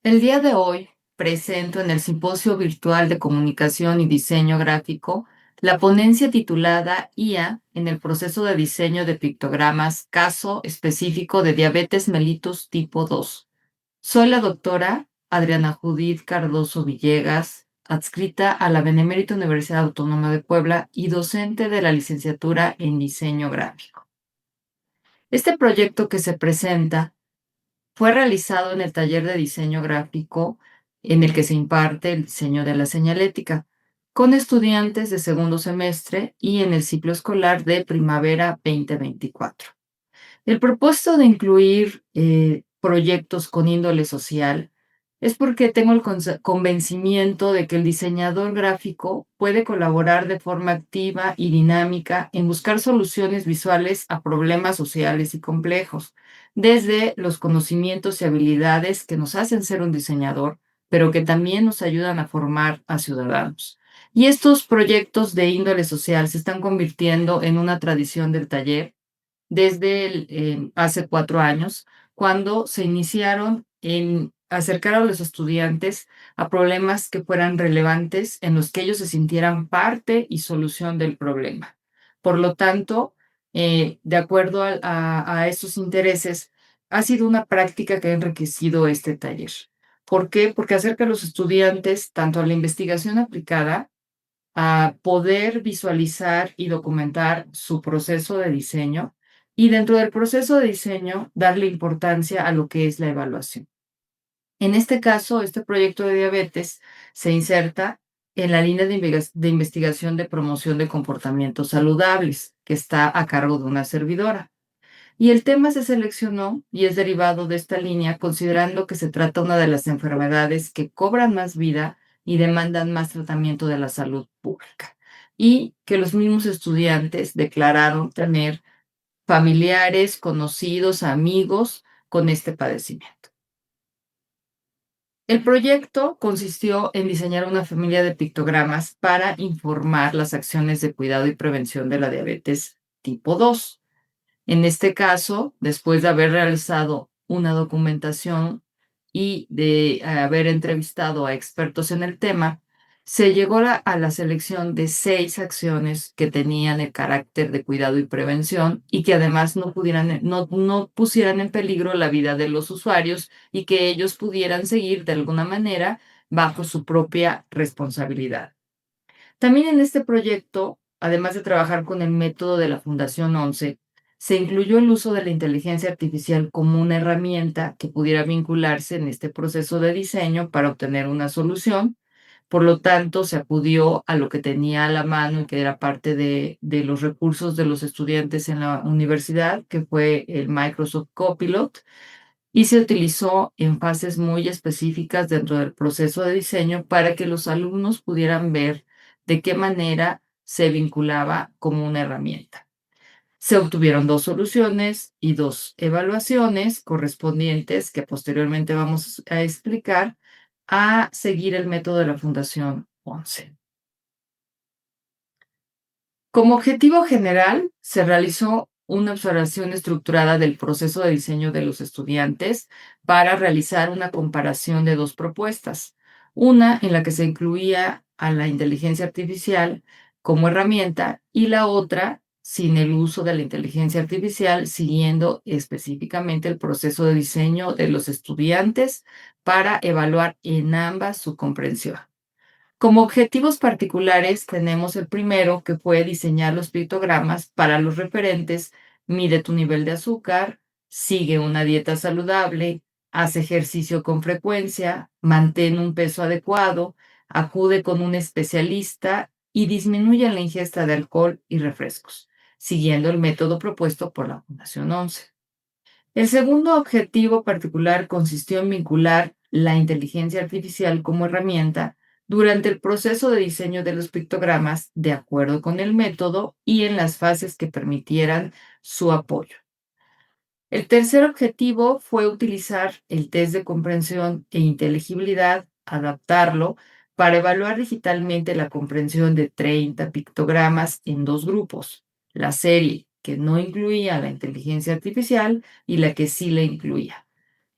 El día de hoy presento en el Simposio Virtual de Comunicación y Diseño Gráfico la ponencia titulada IA en el proceso de diseño de pictogramas, caso específico de diabetes mellitus tipo 2. Soy la doctora Adriana Judith Cardoso Villegas, adscrita a la Benemérita Universidad Autónoma de Puebla y docente de la licenciatura en Diseño Gráfico. Este proyecto que se presenta fue realizado en el taller de diseño gráfico en el que se imparte el diseño de la señalética, con estudiantes de segundo semestre y en el ciclo escolar de primavera 2024. El propósito de incluir proyectos con índole social es porque tengo el convencimiento de que el diseñador gráfico puede colaborar de forma activa y dinámica en buscar soluciones visuales a problemas sociales y complejos, desde los conocimientos y habilidades que nos hacen ser un diseñador, pero que también nos ayudan a formar a ciudadanos. Y estos proyectos de índole social se están convirtiendo en una tradición del taller desde hace 4 años, cuando se iniciaron en acercar a los estudiantes a problemas que fueran relevantes, en los que ellos se sintieran parte y solución del problema. Por lo tanto, de acuerdo a estos intereses, ha sido una práctica que ha enriquecido este taller. ¿Por qué? Porque acerca a los estudiantes tanto a la investigación aplicada, a poder visualizar y documentar su proceso de diseño, y dentro del proceso de diseño darle importancia a lo que es la evaluación. En este caso, este proyecto de diabetes se inserta en la línea de investigación de promoción de comportamientos saludables, que está a cargo de una servidora. Y el tema se seleccionó y es derivado de esta línea, considerando que se trata de una de las enfermedades que cobran más vida y demandan más tratamiento de la salud pública, y que los mismos estudiantes declararon tener familiares, conocidos, amigos con este padecimiento. El proyecto consistió en diseñar una familia de pictogramas para informar las acciones de cuidado y prevención de la diabetes tipo 2. En este caso, después de haber realizado una documentación y de haber entrevistado a expertos en el tema, se llegó a la selección de 6 acciones que tenían el carácter de cuidado y prevención y que además no pusieran en peligro la vida de los usuarios y que ellos pudieran seguir de alguna manera bajo su propia responsabilidad. También en este proyecto, además de trabajar con el método de la Fundación 11, se incluyó el uso de la inteligencia artificial como una herramienta que pudiera vincularse en este proceso de diseño para obtener una solución. Por lo tanto, se acudió a lo que tenía a la mano y que era parte de los recursos de los estudiantes en la universidad, que fue el Microsoft Copilot, y se utilizó en fases muy específicas dentro del proceso de diseño para que los alumnos pudieran ver de qué manera se vinculaba como una herramienta. Se obtuvieron 2 soluciones y 2 evaluaciones correspondientes que posteriormente vamos a explicar a seguir el método de la Fundación 11. Como objetivo general, se realizó una observación estructurada del proceso de diseño de los estudiantes para realizar una comparación de 2 propuestas, una en la que se incluía a la inteligencia artificial como herramienta y la otra sin el uso de la inteligencia artificial, siguiendo específicamente el proceso de diseño de los estudiantes para evaluar en ambas su comprensión. Como objetivos particulares tenemos el primero, que fue diseñar los pictogramas para los referentes: mide tu nivel de azúcar, sigue una dieta saludable, haz ejercicio con frecuencia, mantén un peso adecuado, acude con un especialista y disminuye la ingesta de alcohol y refrescos, siguiendo el método propuesto por la Fundación 11. El segundo objetivo particular consistió en vincular la inteligencia artificial como herramienta durante el proceso de diseño de los pictogramas, de acuerdo con el método y en las fases que permitieran su apoyo. El tercer objetivo fue utilizar el test de comprensión e inteligibilidad, adaptarlo para evaluar digitalmente la comprensión de 30 pictogramas en 2 grupos: la serie que no incluía la inteligencia artificial y la que sí la incluía.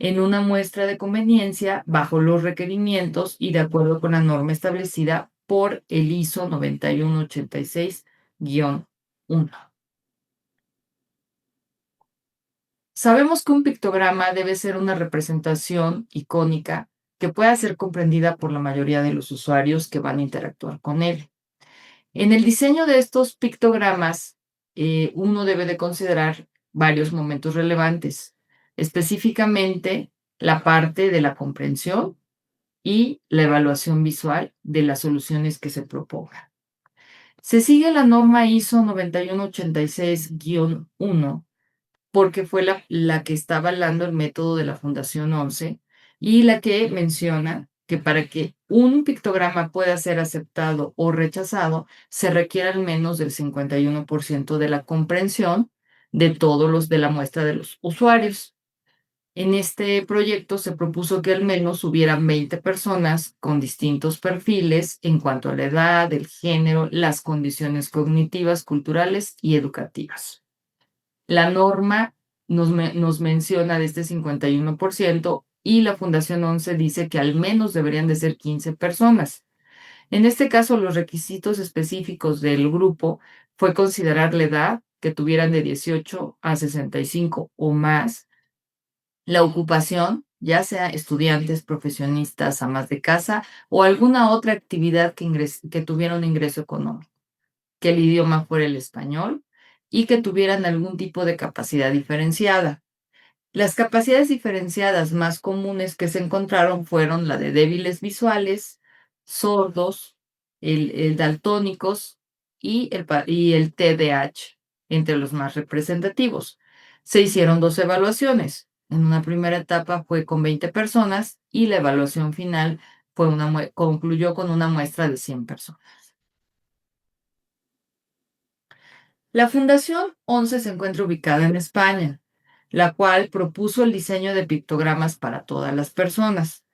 en una muestra de conveniencia bajo los requerimientos y de acuerdo con la norma establecida por el ISO 9186-1. Sabemos que un pictograma debe ser una representación icónica que pueda ser comprendida por la mayoría de los usuarios que van a interactuar con él. En el diseño de estos pictogramas, uno debe de considerar varios momentos relevantes, específicamente la parte de la comprensión y la evaluación visual de las soluciones que se propongan. Se sigue la norma ISO 9186-1 porque fue la que está avalando el método de la Fundación 11 y la que menciona que para que un pictograma pueda ser aceptado o rechazado, se requiere al menos del 51% de la comprensión de todos los de la muestra de los usuarios. En este proyecto se propuso que al menos hubieran 20 personas con distintos perfiles en cuanto a la edad, el género, las condiciones cognitivas, culturales y educativas. La norma nos menciona de este 51% y la Fundación 11 dice que al menos deberían de ser 15 personas. En este caso, los requisitos específicos del grupo fue considerar la edad, que tuvieran de 18 a 65 o más, la ocupación, ya sea estudiantes, profesionistas, amas de casa o alguna otra actividad que tuviera un ingreso económico, que el idioma fuera el español y que tuvieran algún tipo de capacidad diferenciada. Las capacidades diferenciadas más comunes que se encontraron fueron la de débiles visuales, sordos, el daltónicos y el TDAH, entre los más representativos. Se hicieron dos evaluaciones. En una primera etapa fue con 20 personas y la evaluación final concluyó con una muestra de 100 personas. La Fundación 11 se encuentra ubicada en España, la cual propuso el diseño de pictogramas para todas las personas.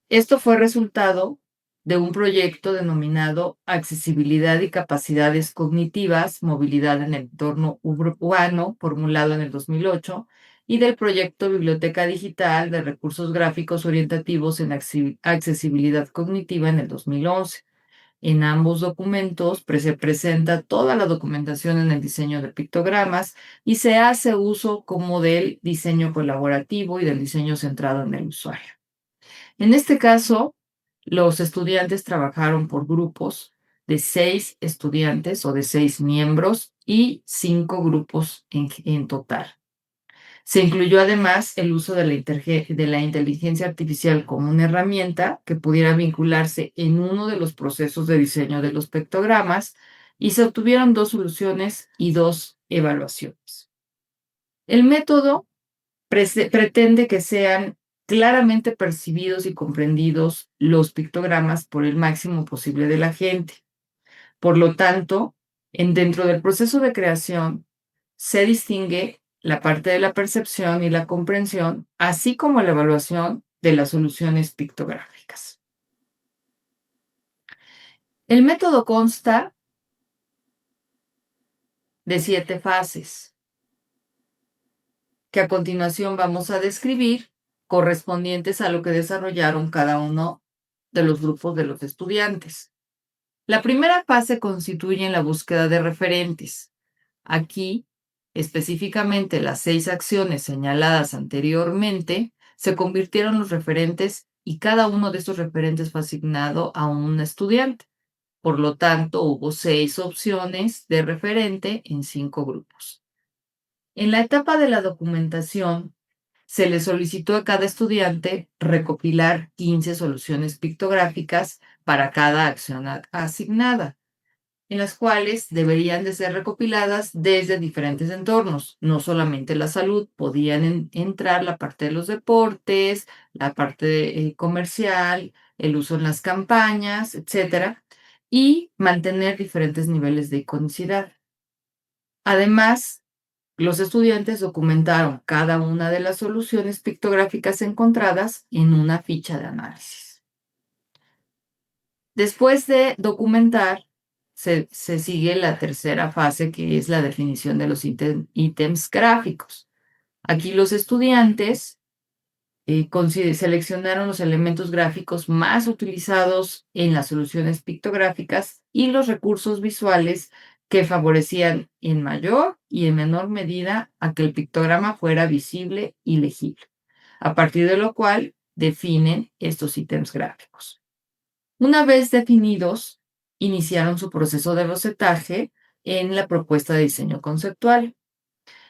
Esto fue resultado de un proyecto denominado Accesibilidad y Capacidades Cognitivas, Movilidad en el Entorno Urbano, formulado en el 2008, y del proyecto Biblioteca Digital de Recursos Gráficos Orientativos en Accesibilidad Cognitiva en el 2011. En ambos documentos se presenta toda la documentación en el diseño de pictogramas y se hace uso como del diseño colaborativo y del diseño centrado en el usuario. En este caso, los estudiantes trabajaron por grupos de 6 estudiantes o de 6 miembros y 5 grupos en total. Se incluyó además el uso de la inteligencia artificial como una herramienta que pudiera vincularse en uno de los procesos de diseño de los pictogramas y se obtuvieron 2 soluciones y 2 evaluaciones. El método pretende que sean claramente percibidos y comprendidos los pictogramas por el máximo posible de la gente. Por lo tanto, dentro del proceso de creación se distingue la parte de la percepción y la comprensión, así como la evaluación de las soluciones pictográficas. El método consta de 7 fases, que a continuación vamos a describir, correspondientes a lo que desarrollaron cada uno de los grupos de los estudiantes. La primera fase constituye en la búsqueda de referentes. Aquí, específicamente las 6 acciones señaladas anteriormente, se convirtieron en los referentes y cada uno de estos referentes fue asignado a un estudiante. Por lo tanto, hubo 6 opciones de referente en 5 grupos. En la etapa de la documentación, se le solicitó a cada estudiante recopilar 15 soluciones pictográficas para cada acción asignada, en las cuales deberían de ser recopiladas desde diferentes entornos, no solamente la salud, podían entrar la parte de los deportes, la parte comercial, el uso en las campañas, etcétera, y mantener diferentes niveles de iconicidad. Además, los estudiantes documentaron cada una de las soluciones pictográficas encontradas en una ficha de análisis. Después de documentar, se sigue la tercera fase, que es la definición de los ítems gráficos. Aquí los estudiantes seleccionaron los elementos gráficos más utilizados en las soluciones pictográficas y los recursos visuales que favorecían en mayor y en menor medida a que el pictograma fuera visible y legible, a partir de lo cual definen estos ítems gráficos. Una vez definidos, iniciaron su proceso de bocetaje en la propuesta de diseño conceptual,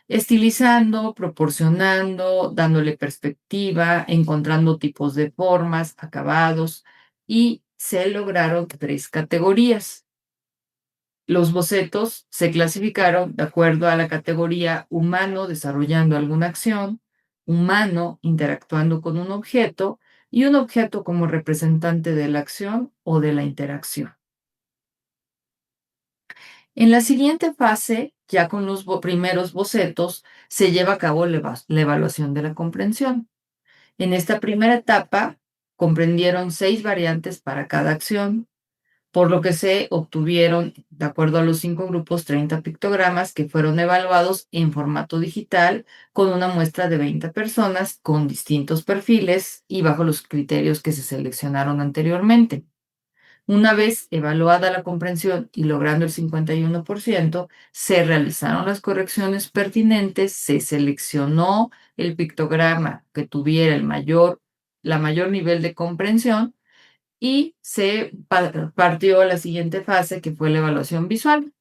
estilizando, proporcionando, dándole perspectiva, encontrando tipos de formas, acabados, y se lograron 3 categorías. Los bocetos se clasificaron de acuerdo a la categoría humano desarrollando alguna acción, humano interactuando con un objeto y un objeto como representante de la acción o de la interacción. En la siguiente fase, ya con los primeros bocetos, se lleva a cabo la evaluación de la comprensión. En esta primera etapa, comprendieron 6 variantes para cada acción, por lo que se obtuvieron, de acuerdo a los 5 grupos, 30 pictogramas que fueron evaluados en formato digital con una muestra de 20 personas con distintos perfiles y bajo los criterios que se seleccionaron anteriormente. Una vez evaluada la comprensión y logrando el 51%, se realizaron las correcciones pertinentes, se seleccionó el pictograma que tuviera la mayor nivel de comprensión y se partió a la siguiente fase, que fue la evaluación visual.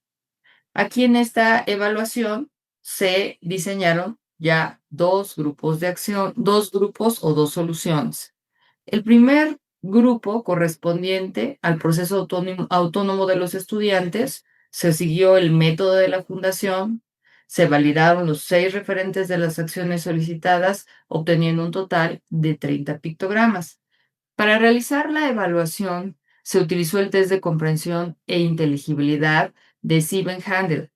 Aquí en esta evaluación se diseñaron ya 2 grupos de acción, 2 grupos o 2 soluciones. El primer grupo correspondiente al proceso autónomo de los estudiantes, se siguió el método de la fundación, se validaron los 6 referentes de las acciones solicitadas, obteniendo un total de 30 pictogramas. Para realizar la evaluación, se utilizó el test de comprensión e inteligibilidad de Siebenhandel,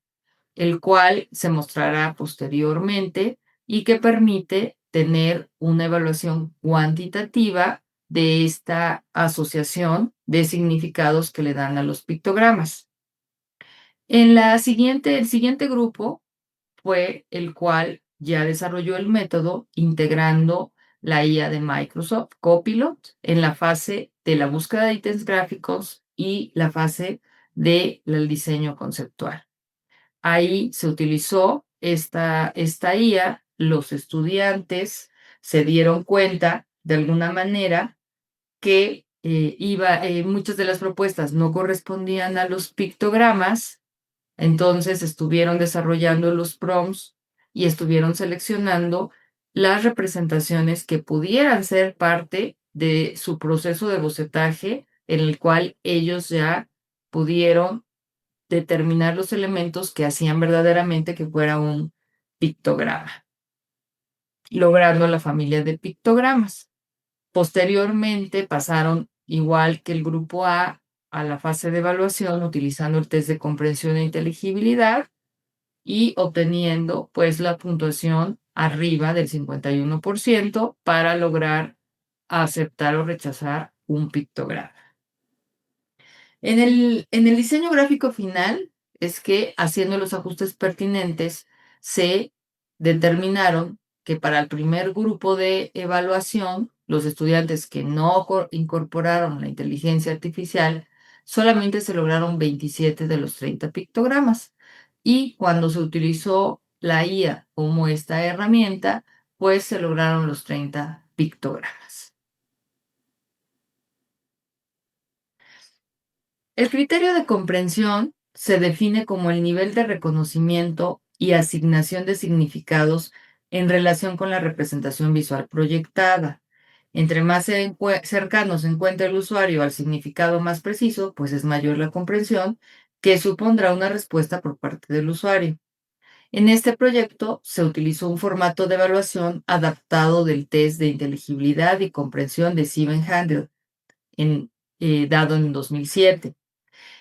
el cual se mostrará posteriormente y que permite tener una evaluación cuantitativa de esta asociación de significados que le dan a los pictogramas. El siguiente grupo fue el cual ya desarrolló el método integrando la IA de Microsoft Copilot en la fase de la búsqueda de ítems gráficos y la fase del diseño conceptual. Ahí se utilizó esta IA, los estudiantes se dieron cuenta de alguna manera que muchas de las propuestas no correspondían a los pictogramas, entonces estuvieron desarrollando los prompts y estuvieron seleccionando las representaciones que pudieran ser parte de su proceso de bocetaje, en el cual ellos ya pudieron determinar los elementos que hacían verdaderamente que fuera un pictograma, logrando la familia de pictogramas. Posteriormente pasaron, igual que el grupo a la fase de evaluación utilizando el test de comprensión e inteligibilidad y obteniendo pues la puntuación arriba del 51% para lograr aceptar o rechazar un pictograma. En el diseño gráfico final es que, haciendo los ajustes pertinentes, se determinaron que para el primer grupo de evaluación, los estudiantes que no incorporaron la inteligencia artificial, solamente se lograron 27 de los 30 pictogramas. Y cuando se utilizó la IA como esta herramienta, pues se lograron los 30 pictogramas. El criterio de comprensión se define como el nivel de reconocimiento y asignación de significados en relación con la representación visual proyectada. Entre más cercano se encuentra el usuario al significado más preciso, pues es mayor la comprensión que supondrá una respuesta por parte del usuario. En este proyecto se utilizó un formato de evaluación adaptado del test de inteligibilidad y comprensión de Siebenhandel, dado en 2007.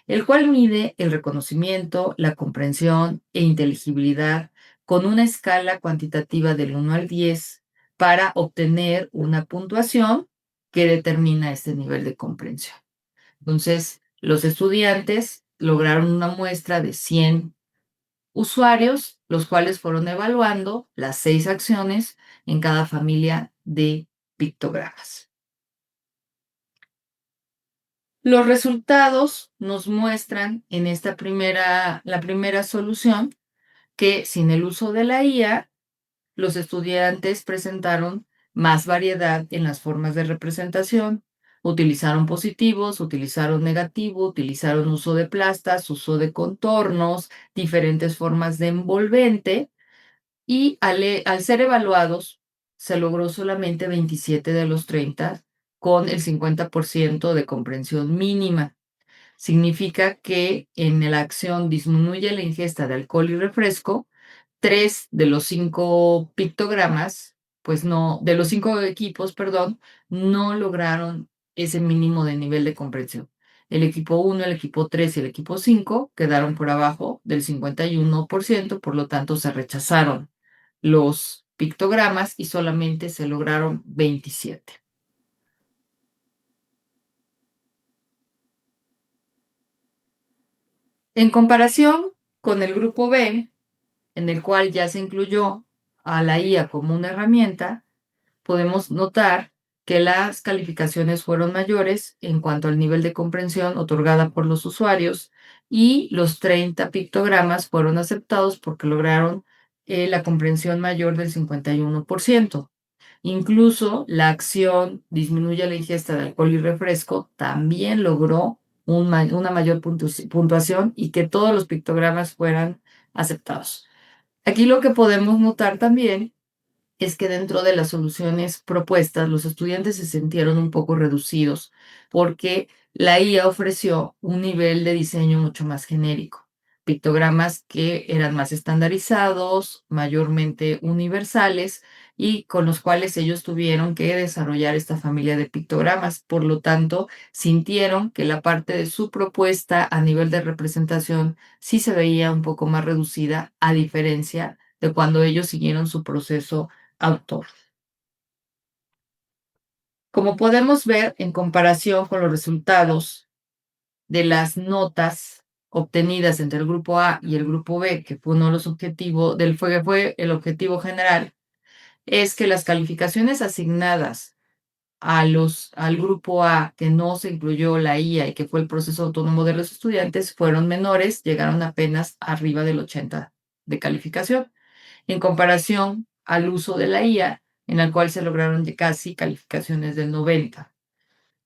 El cual mide el reconocimiento, la comprensión e inteligibilidad con una escala cuantitativa del 1 al 10 para obtener una puntuación que determina este nivel de comprensión. Entonces, los estudiantes lograron una muestra de 100 usuarios, los cuales fueron evaluando las 6 acciones en cada familia de pictogramas. Los resultados nos muestran en la primera solución que sin el uso de la IA, los estudiantes presentaron más variedad en las formas de representación. Utilizaron positivos, utilizaron negativo, utilizaron uso de plastas, uso de contornos, diferentes formas de envolvente y al ser evaluados se logró solamente 27 de los 30 con el 50% de comprensión mínima. Significa que en la acción disminuye la ingesta de alcohol y refresco. 3 de los 5 pictogramas, pues no, de los 5 equipos, perdón, no lograron ese mínimo de nivel de comprensión. El equipo 1, el equipo 3 y el equipo 5 quedaron por abajo del 51%, por lo tanto se rechazaron los pictogramas y solamente se lograron 27. En comparación con el grupo B, en el cual ya se incluyó a la IA como una herramienta, podemos notar que las calificaciones fueron mayores en cuanto al nivel de comprensión otorgada por los usuarios y los 30 pictogramas fueron aceptados porque lograron la comprensión mayor del 51%. Incluso la acción disminuye la ingesta de alcohol y refresco también logró una mayor puntuación y que todos los pictogramas fueran aceptados. Aquí lo que podemos notar también es que dentro de las soluciones propuestas, los estudiantes se sintieron un poco reducidos porque la IA ofreció un nivel de diseño mucho más genérico, pictogramas que eran más estandarizados, mayormente universales y con los cuales ellos tuvieron que desarrollar esta familia de pictogramas. Por lo tanto, sintieron que la parte de su propuesta a nivel de representación sí se veía un poco más reducida, a diferencia de cuando ellos siguieron su proceso autor. Como podemos ver en comparación con los resultados de las notas obtenidas entre el grupo A y el grupo B, que fue uno de los objetivos fue el objetivo general, es que las calificaciones asignadas al grupo A, que no se incluyó la IA y que fue el proceso autónomo de los estudiantes, fueron menores, llegaron apenas arriba del 80 de calificación, en comparación al uso de la IA, en el cual se lograron casi calificaciones del 90.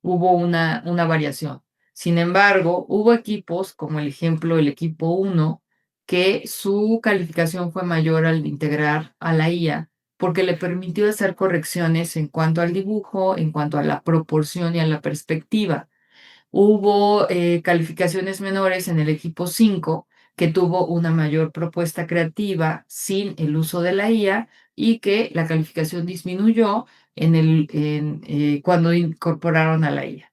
Hubo una variación. Sin embargo, hubo equipos, como el equipo 1, que su calificación fue mayor al integrar a la IA, porque le permitió hacer correcciones en cuanto al dibujo, en cuanto a la proporción y a la perspectiva. Hubo calificaciones menores en el equipo 5, que tuvo una mayor propuesta creativa sin el uso de la IA y que la calificación disminuyó cuando incorporaron a la IA.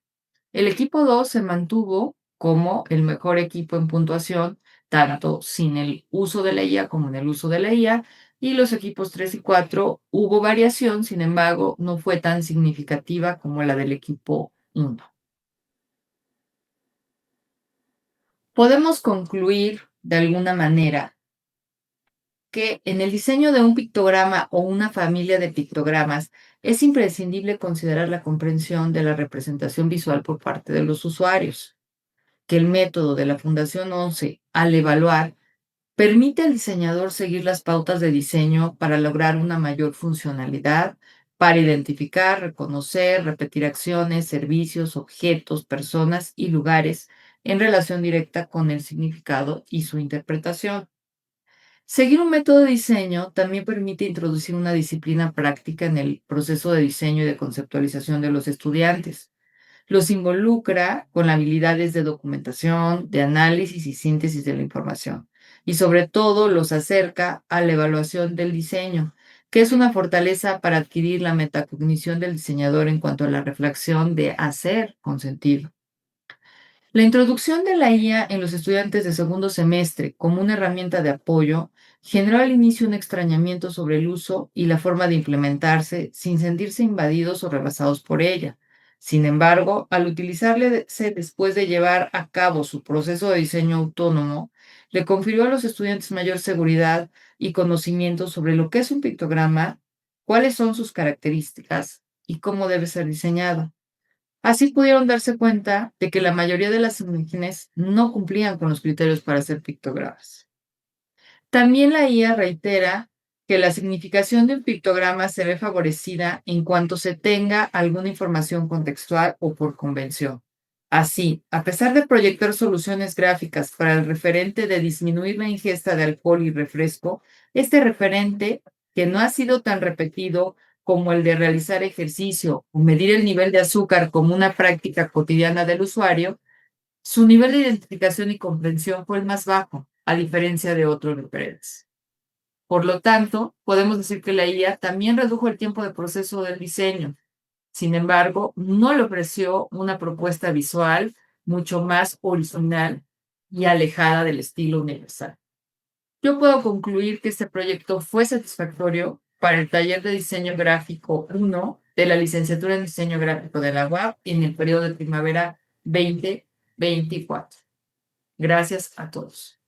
El equipo 2 se mantuvo como el mejor equipo en puntuación, tanto sin el uso de la IA como en el uso de la IA, y los equipos 3 y 4 hubo variación, sin embargo, no fue tan significativa como la del equipo 1. Podemos concluir de alguna manera que en el diseño de un pictograma o una familia de pictogramas es imprescindible considerar la comprensión de la representación visual por parte de los usuarios, que el método de la Fundación 11 al evaluar permite al diseñador seguir las pautas de diseño para lograr una mayor funcionalidad, para identificar, reconocer, repetir acciones, servicios, objetos, personas y lugares en relación directa con el significado y su interpretación. Seguir un método de diseño también permite introducir una disciplina práctica en el proceso de diseño y de conceptualización de los estudiantes. Los involucra con habilidades de documentación, de análisis y síntesis de la información. Y sobre todo los acerca a la evaluación del diseño, que es una fortaleza para adquirir la metacognición del diseñador en cuanto a la reflexión de hacer con sentido. La introducción de la IA en los estudiantes de segundo semestre como una herramienta de apoyo generó al inicio un extrañamiento sobre el uso y la forma de implementarse sin sentirse invadidos o rebasados por ella. Sin embargo, al utilizarse después de llevar a cabo su proceso de diseño autónomo, le confirió a los estudiantes mayor seguridad y conocimiento sobre lo que es un pictograma, cuáles son sus características, y cómo debe ser diseñado. Así pudieron darse cuenta de que la mayoría de las imágenes no cumplían con los criterios para hacer pictogramas. También la IA reitera que la significación de un pictograma se ve favorecida en cuanto se tenga alguna información contextual o por convención. Así, a pesar de proyectar soluciones gráficas para el referente de disminuir la ingesta de alcohol y refresco, este referente, que no ha sido tan repetido como el de realizar ejercicio o medir el nivel de azúcar como una práctica cotidiana del usuario, su nivel de identificación y comprensión fue el más bajo, a diferencia de otros referentes. Por lo tanto, podemos decir que la IA también redujo el tiempo de proceso del diseño. Sin embargo, no le ofreció una propuesta visual mucho más original y alejada del estilo universal. Yo puedo concluir que este proyecto fue satisfactorio para el taller de diseño gráfico 1 de la licenciatura en diseño gráfico de la UAP en el periodo de primavera 2024. Gracias a todos.